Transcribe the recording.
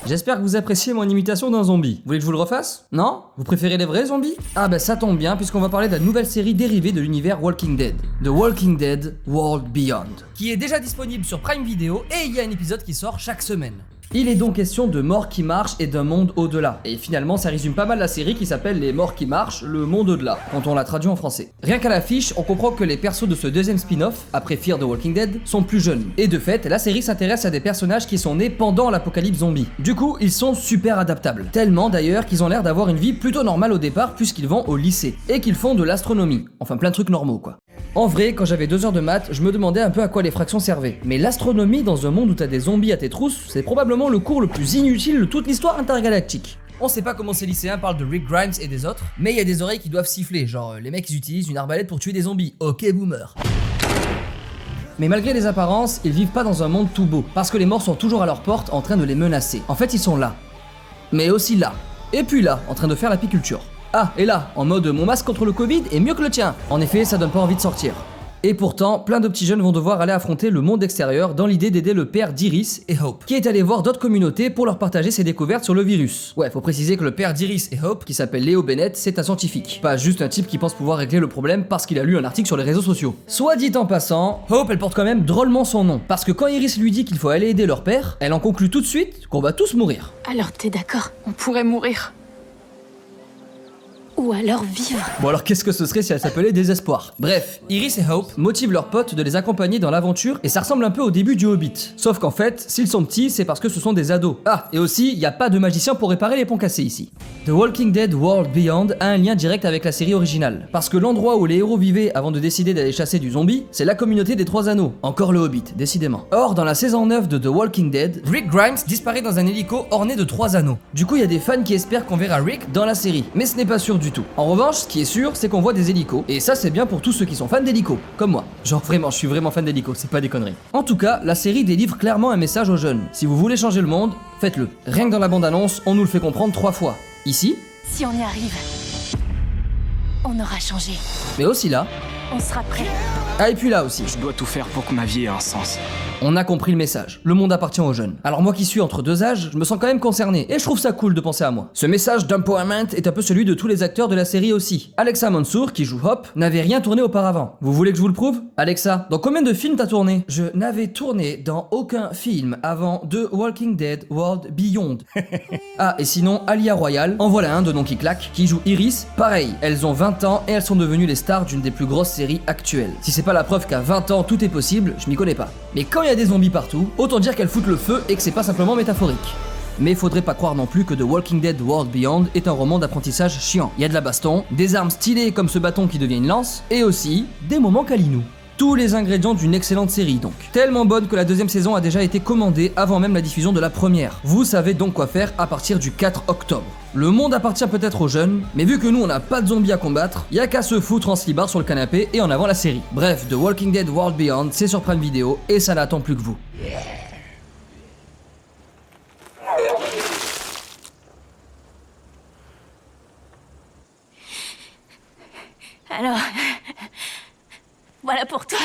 J'espère que vous appréciez mon imitation d'un zombie. Vous voulez que je vous le refasse? Non? Vous préférez les vrais zombies? Ah bah ça tombe bien puisqu'on va parler de la nouvelle série dérivée de l'univers Walking Dead. The Walking Dead World Beyond. Qui est déjà disponible sur Prime Video et il y a un épisode qui sort chaque semaine. Il est donc question de morts qui marchent et d'un monde au-delà. Et finalement, ça résume pas mal la série qui s'appelle Les morts qui marchent, le monde au-delà, quand on l'a traduit en français. Rien qu'à l'affiche, on comprend que les persos de ce deuxième spin-off, après Fear the Walking Dead, sont plus jeunes. Et de fait, la série s'intéresse à des personnages qui sont nés pendant l'apocalypse zombie. Du coup, ils sont super adaptables. Tellement d'ailleurs qu'ils ont l'air d'avoir une vie plutôt normale au départ puisqu'ils vont au lycée. Et qu'ils font de l'astronomie. Enfin, plein de trucs normaux quoi. En vrai, quand j'avais 2 heures de maths, je me demandais un peu à quoi les fractions servaient. Mais l'astronomie dans un monde où t'as des zombies à tes trousses, c'est probablement le cours le plus inutile de toute l'histoire intergalactique. On sait pas comment ces lycéens parlent de Rick Grimes et des autres, mais il y a des oreilles qui doivent siffler, genre les mecs ils utilisent une arbalète pour tuer des zombies. Ok boomer. Mais malgré les apparences, ils vivent pas dans un monde tout beau, parce que les morts sont toujours à leur porte en train de les menacer. En fait, ils sont là. Mais aussi là. Et puis là, en train de faire l'apiculture. Ah, et là, en mode mon masque contre le Covid est mieux que le tien. En effet, ça donne pas envie de sortir. Et pourtant, plein de petits jeunes vont devoir aller affronter le monde extérieur dans l'idée d'aider le père d'Iris et Hope, qui est allé voir d'autres communautés pour leur partager ses découvertes sur le virus. Ouais, faut préciser que le père d'Iris et Hope, qui s'appelle Léo Bennett, c'est un scientifique. Pas juste un type qui pense pouvoir régler le problème parce qu'il a lu un article sur les réseaux sociaux. Soit dit en passant, Hope elle porte quand même drôlement son nom, parce que quand Iris lui dit qu'il faut aller aider leur père, elle en conclut tout de suite qu'on va tous mourir. Alors t'es d'accord, on pourrait mourir. Ou alors vivre. Bon alors qu'est-ce que ce serait si elle s'appelait Désespoir? Bref, Iris et Hope motivent leurs potes de les accompagner dans l'aventure et ça ressemble un peu au début du Hobbit. Sauf qu'en fait, s'ils sont petits, c'est parce que ce sont des ados. Ah, et aussi, il n'y a pas de magicien pour réparer les ponts cassés ici. The Walking Dead World Beyond a un lien direct avec la série originale. Parce que l'endroit où les héros vivaient avant de décider d'aller chasser du zombie, c'est la communauté des 3 anneaux. Encore le Hobbit, décidément. Or, dans la saison 9 de The Walking Dead, Rick Grimes disparaît dans un hélico orné de 3 anneaux. Du coup, il y a des fans qui espèrent qu'on verra Rick dans la série. Mais ce n'est pas sûr du tout. En revanche, ce qui est sûr, c'est qu'on voit des hélicos. Et ça, c'est bien pour tous ceux qui sont fans d'hélicos, comme moi. Genre vraiment, je suis vraiment fan d'hélicos, c'est pas des conneries. En tout cas, la série délivre clairement un message aux jeunes. Si vous voulez changer le monde, faites-le. Rien que dans la bande-annonce, on nous le fait comprendre 3 fois. Ici, Si on y arrive, on aura changé. mais aussi là. On sera prêt. Ah, et puis là aussi. Je dois tout faire pour que ma vie ait un sens. On a compris le message. Le monde appartient aux jeunes. Alors moi qui suis entre 2 âges, je me sens quand même concerné. Et je trouve ça cool de penser à moi. Ce message d'empowerment est un peu celui de tous les acteurs de la série aussi. Alexa Mansour, qui joue Hope, n'avait rien tourné auparavant. Vous voulez que je vous le prouve? Alexa, dans combien de films t'as tourné? Je n'avais tourné dans aucun film avant The Walking Dead World Beyond. Ah, et sinon, Alia Royal, en voilà un de nom qui claque, qui joue Iris. Pareil, elles ont 20 ans et elles sont devenues les stars d'une des plus grosses séries actuelles. Si c'est pas la preuve qu'à 20 ans tout est possible, je m'y connais pas. Mais quand il y a des zombies partout, autant dire qu'elles foutent le feu et que c'est pas simplement métaphorique. Mais faudrait pas croire non plus que The Walking Dead World Beyond est un roman d'apprentissage chiant. Il y a de la baston, des armes stylées comme ce bâton qui devient une lance, et aussi des moments câlinous. Tous les ingrédients d'une excellente série donc. Tellement bonne que la 2e saison a déjà été commandée avant même la diffusion de la première. Vous savez donc quoi faire à partir du 4 octobre. Le monde appartient peut-être aux jeunes, mais vu que nous on n'a pas de zombies à combattre, y a qu'à se foutre en slibard sur le canapé et en avant la série. Bref, The Walking Dead World Beyond, c'est sur Prime Video et ça n'attend plus que vous. Alors, voilà pour toi.